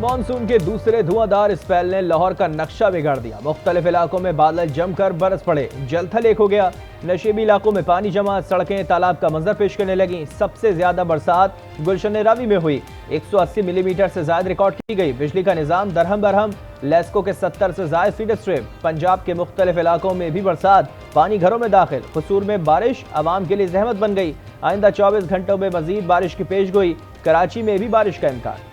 Monsoon के दूसरे धुआंधार spell ने लाहौर का नक्शा बिगाड़ दिया। मुख्तलिफ इलाकों में बादल जमकर बरस पड़े, जलथल एक हो गया। नशेबी इलाकों में पानी जमा, सड़कें तालाब का मंजर पेश करने लगी। सबसे ज्यादा बरसात गुलशन रावी में हुई, 180 मिलीमीटर से ज्यादा रिकॉर्ड की गई। बिजली का निजाम दरहम बरहम, लेस्को के 70 से ज्यादा फीडर स्ट्रिप। पंजाब के मुख्तलिफ इलाकों में भी बरसात, पानी घरों में दाखिल। कसूर में बारिश आवाम के लिए जहमत बन गई। आइंदा 24 घंटों में मजीद बारिश की पेशगोई। कराची में भी बारिश का इम्कान।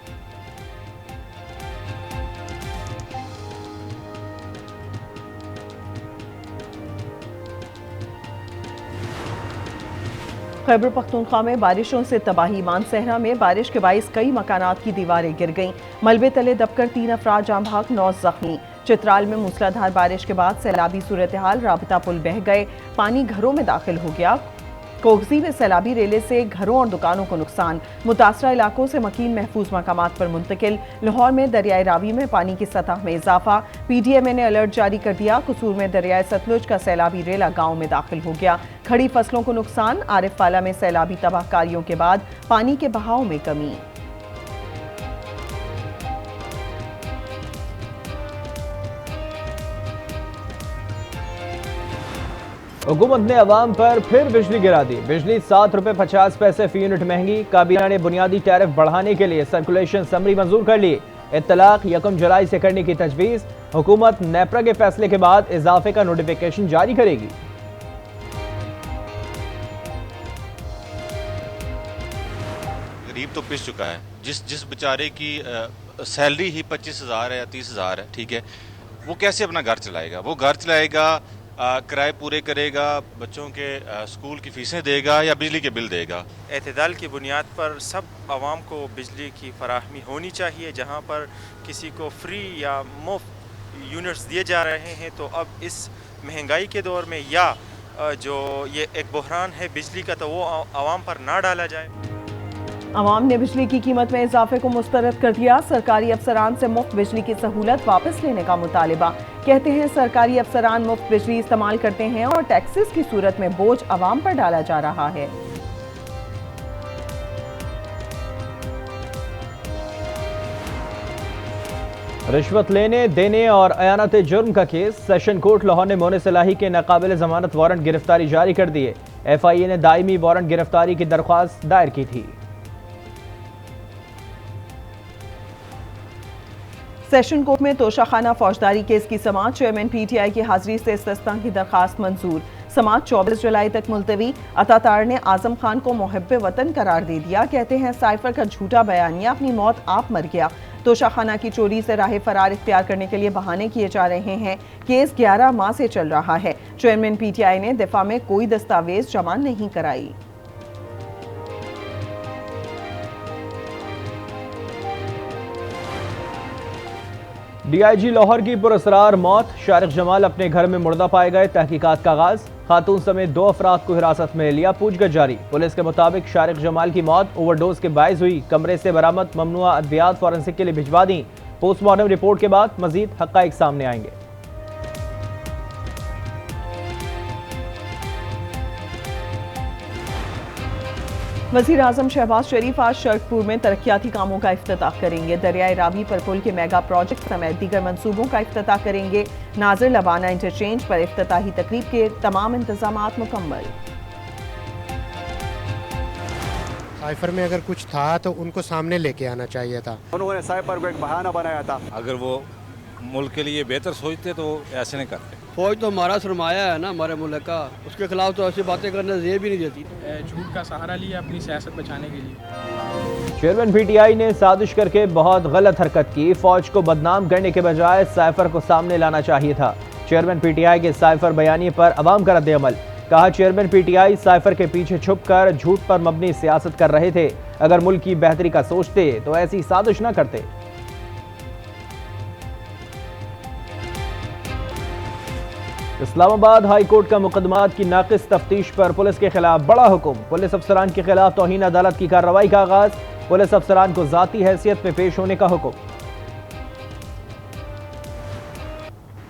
खैबर पख्तूनख्वा में बारिशों से तबाही। मानसहरा में बारिश के बाइस कई मकानात की दीवारें गिर गईं। मलबे तले दबकर 3 अफराद जाँ भाग, 9 जख्मी। चित्राल में मूसलाधार बारिश के बाद सैलाबी सूरत हाल, राबता पुल बह गए, पानी घरों में दाखिल हो गया। कोगजी में सैलाबी रेले से घरों और दुकानों को नुकसान। मुतासरा इलाकों से मकीन महफूज मकामात पर मुंतकिल। लाहौर में दरियाए रावी में पानी की सतह में इजाफा। PDMA ने अलर्ट जारी कर दिया। कसूर में दरियाए सतलुज का सैलाबी रेला गांव में दाखिल हो गया। खड़ी फसलों को नुकसान। आरिफवाला में सैलाबी तबाहकारियों के बाद पानी के बहाव में कमी। हुकूमत ने अवाम पर फिर बिजली गिरा दी। बिजली 7 रुपए 50 पैसे फी यूनिट महंगी। काबीना ने बुनियादी टैरिफ बढ़ाने के लिए सर्कुलेशन समरी मंजूर कर ली। इत्तलाक 1 जुलाई से करने की तजवीज़। हुकूमत नेपरा के फैसले के बाद इजाफे का नोटिफिकेशन जारी करेगी। गरीब तो पिस चुका है। जिस बेचारे की सैलरी ही 25,000 है या 30,000 है, ठीक है, वो कैसे अपना घर चलाएगा? वो घर चलाएगा, किराए पूरे करेगा, बच्चों के स्कूल की फीसें देगा या बिजली के बिल देगा? एतदाल की बुनियाद पर सब आवाम को बिजली की फराहमी होनी चाहिए। जहाँ पर किसी को फ्री या मुफ्त यूनिट्स दिए जा रहे हैं, तो अब इस महंगाई के दौर में या जो ये एक बहरान है बिजली का, तो वो आवाम पर ना डाला जाए। अवाम ने बिजली की कीमत में इजाफे को मुस्तरद कर दिया। सरकारी अफसरान से मुफ्त बिजली की सहूलत वापस लेने का मुतालिबा। कहते हैं सरकारी अफसरान मुफ्त बिजली इस्तेमाल करते हैं और टैक्सेस की सूरत में बोझ अवाम पर डाला जा रहा है। रिश्वत लेने देने और अयानत जुर्म का केस। सेशन कोर्ट लाहौर ने मोने सलाही के नाकाबिल जमानत वारंट गिरफ्तारी जारी कर दिए। FIA ने दायमी वारंट गिरफ्तारी की दरख्वास्त दायर की थी। सेशन कोर्ट में तोशाखाना फौजदारी केस की समाअत। चेयरमैन PTI की हाजिरी से इस्तिस्ना की दरखास्त मंजूर। समाअत 24 जुलाई तक मुलतवी। अतातार ने आजम खान को मुहब्बे वतन करार दे दिया। कहते हैं साइफर का झूठा बयानिया, अपनी मौत आप मर गया। तोशाखाना की चोरी से राह फरार इख्तियार करने के लिए बहाने किए जा रहे हैं। केस 11 माह से चल रहा है। चेयरमैन PTI ने दिफा में कोई दस्तावेज जमा नहीं कराई। DIG लाहौर की पुरअसरार मौत। शारिक जमाल अपने घर में मुर्दा पाए गए। तहकीकात का आगाज। खातून समेत 2 अफराद को हिरासत में लिया, पूछगछ जारी। पुलिस के मुताबिक शारिक जमाल की मौत ओवरडोज के बायस हुई। कमरे से बरामद ममनुआ अद्वियात फॉरेंसिक के लिए भिजवा दी। पोस्टमार्टम रिपोर्ट के बाद मजीद हक़ाइक़ सामने आएंगे। वज़ीर आज़म शहबाज शरीफ आज शर्कपुर में तरक्याती कामों का इफ्तिताह करेंगे। दरियाए रावी पर पुल के मेगा प्रोजेक्ट समेत दीगर मंसूबों का इफ्तिताह करेंगे। नाज़िर लबाना इंटरचेंज पर इफ्तिताही तकरीब के तमाम इंतजामात मुकम्मल। साइफर में अगर कुछ था तो उनको सामने लेके आना चाहिए था। उन्होंने साइफर को एक बहाना बनाया था। अगर वो मुल्क के लिए बेहतर सोचते तो ऐसे नहीं करते। फौज तो हमारा सरमाया है ना, हमारे मुल्क का, उसके खिलाफ तो ऐसी बातें करने ये भी नहीं देती। झूठ का सहारा लिया अपनी सियासत बचाने के लिए। चेयरमैन PTI ने साजिश करके बहुत गलत हरकत की। फौज को बदनाम करने के बजाय साइफर को सामने लाना चाहिए था। चेयरमैन PTI के साइफर बयानी पर अवाम का रद्द-ए-अमल। कहा चेयरमैन PTI साइफर के पीछे छुपकर झूठ पर मबनी सियासत कर रहे थे। अगर मुल्क की बेहतरी का सोचते तो ऐसी साजिश न करते। इस्लामाबाद हाई कोर्ट का मुकदमात की नाकिस तफ्तीश पर पुलिस के खिलाफ बड़ा हुक्म। पुलिस अफसरान के खिलाफ तौहीन अदालत की कार्रवाई का आगाज। पुलिस अफसरान को जाती हैसियत में पेश होने का हुक्म।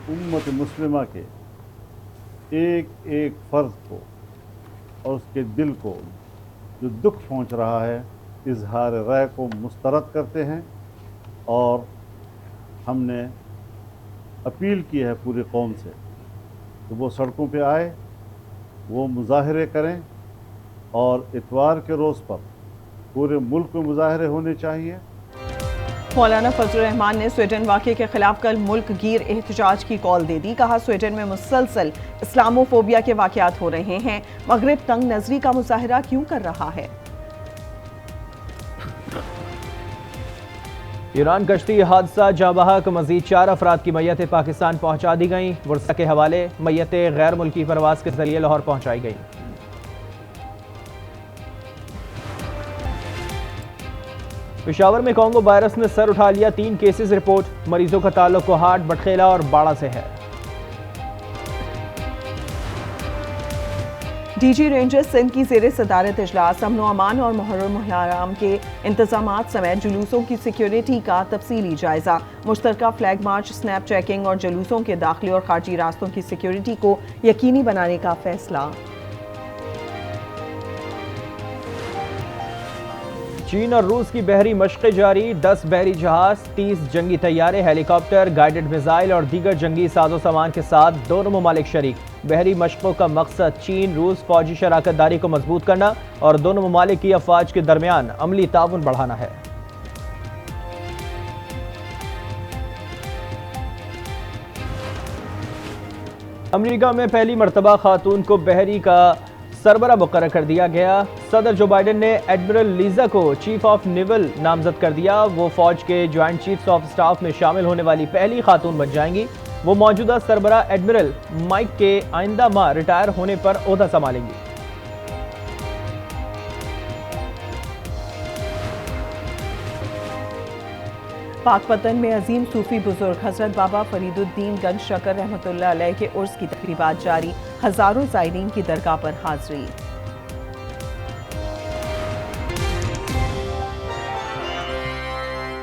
उम्मत मुस्लिमा के एक एक फर्द को और उसके दिल को जो दुख पहुंच रहा है, इजहार राय को मुस्तरद करते हैं और हमने अपील की है पूरी कौम से कि वो सड़कों पे आए, वो मुजाहरे करें और इतवार के रोज़ पर पूरे मुल्क में मुजाहरे होने चाहिए। मौलाना फजलुर रहमान ने स्वीडन वाक़े के खिलाफ कल मुल्क गिर एहतजाज की कॉल दे दी। कहा स्वीडन में मुसलसल इस्लामोफोबिया के वाक़यात हो रहे हैं, मगरिब तंग नजरी का मुजाहरा क्यों कर रहा है। ईरान कश्ती हादसा जाँ बहक, मजीद 4 अफराद की मैयतें पाकिस्तान पहुंचा दी गईं। बुरसा के हवाले मैयतें गैर मुल्की परवास के जरिए लाहौर पहुंचाई गईं। पेशावर में कोंगो वायरस ने सर उठा लिया, 3 केसेस रिपोर्ट। मरीजों का ताल्लुक कोहाट, बटखेला और बाड़ा से है। डीजी रेंजर्स सिंध की ज़ेरे सदारत इजलास अमन अमान और मुहर्रम मुहर्रम के इंतजामात समेत जुलूसों की सिक्योरिटी का तफसीली जायजा। मुश्तरका फ्लैग मार्च, स्नैप चेकिंग और जुलूसों के दाखिली और खारजी रास्तों की सिक्योरिटी को यकीनी बनाने का फैसला। चीन और रूस की बहरी मशक़ें जारी, 10 बहरी जहाज, 30 जंगी तैयारे, हेलीकॉप्टर, गाइडेड मिसाइल और दीगर जंगी साजो सामान के साथ दोनों ममालिक शरीक। बहरी मशक़ों का मकसद चीन रूस फौजी शराकतदारी को मजबूत करना और दोनों ममालिक की अफवाज के दरमियान अमली ताउन बढ़ाना है। अमेरिका में पहली मरतबा खातून को बहरी का सरबरा मुकर्रर कर दिया गया। सदर जो बाइडेन ने एडमिरल लीजा को चीफ ऑफ नेवल नामजद कर दिया। वो फौज के ज्वाइंट चीफ्स ऑफ स्टाफ में शामिल होने वाली पहली खातून बन जाएंगी। वो मौजूदा सरबरा एडमिरल माइक के आइंदा माह रिटायर होने पर ओहदा संभालेंगी। पाकपतन में अजीम सूफी बुजुर्ग हजरत बाबा फरीदुद्दीन गंज शकर रहमतुल्लाह अलैह के उर्स की तकरीबात जारी। हजारों ज़ायरीन की दरगाह पर हाजिरी।